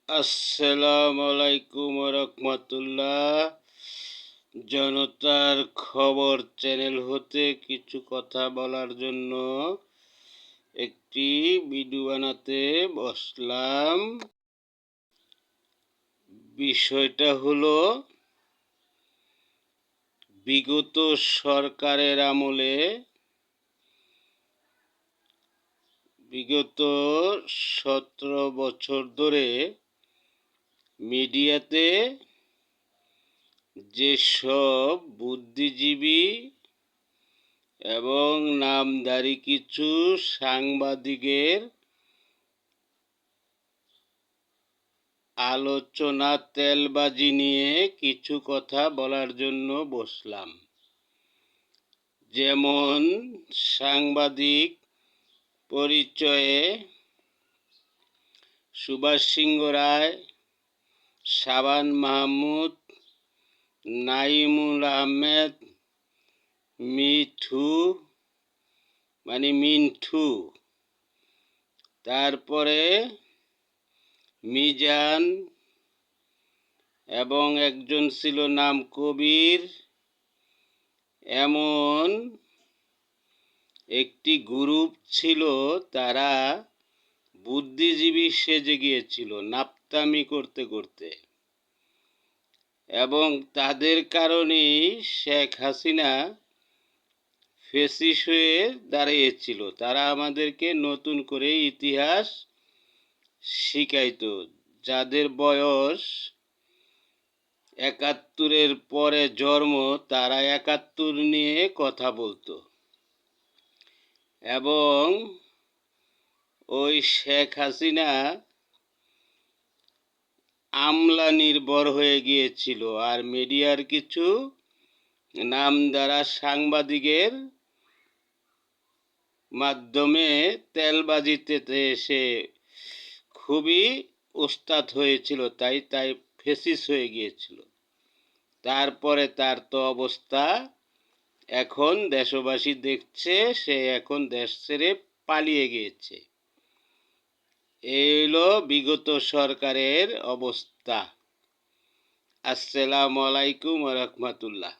আসসালামু আলাইকুম রহমতুল্লাহ। জনতার খবর চ্যানেল হতে কিছু কথা বলার জন্য একটি ভিডিও বানাতে বসলাম। বিষয়টা হলো, বিগত সরকারের আমলে বিগত 17 বছর ধরে মিডিয়াতে যেসব বুদ্ধিজীবী এবং নামধারী কিছু সাংবাদিকের আলোচনা তেলবাজি নিয়ে কিছু কথা বলার জন্য বসলাম। যেমন সাংবাদিক পরিচয়ে সুভাষ সিংহ রায়, শাবান মাহমুদ, নাইমুল আহমেদ, মিন্টু, তারপরে মিজান, এবং একজন ছিল নাম কবির। এমন একটি গ্রুপ ছিল, তারা বুদ্ধিজীবী সেজে গিয়েছিল নাপ্তামি করতে করতে, এবং তাদের কারণেই শেখ হাসিনা ফ্যাসিস্ট হয়ে দাঁড়িয়েছিল। তারা আমাদেরকে নতুন করে ইতিহাস শিখাইতো। যাদের বয়স 71-এর পরে জন্ম, তারা 71 নিয়ে কথা বলতো, এবং ওই শেখ হাসিনা আমলা নির্ভর হয়ে গিয়েছিল। আর মিডিয়ার কিছু নামধারা সাংবাদিকের মাধ্যমে তেলবাজিতে এসে খুবই ওস্তাদ হয়েছিল, তাই ফ্যাসিস্ট হয়ে গিয়েছিল। তারপরে তার তো অবস্থা, এখন দেশবাসী দেখছে সে এখন দেশ ছেড়ে পালিয়ে গিয়েছে। এই হলো বিগত সরকারের অবস্থা। আসসালামু আলাইকুম রহমতুল্লাহ।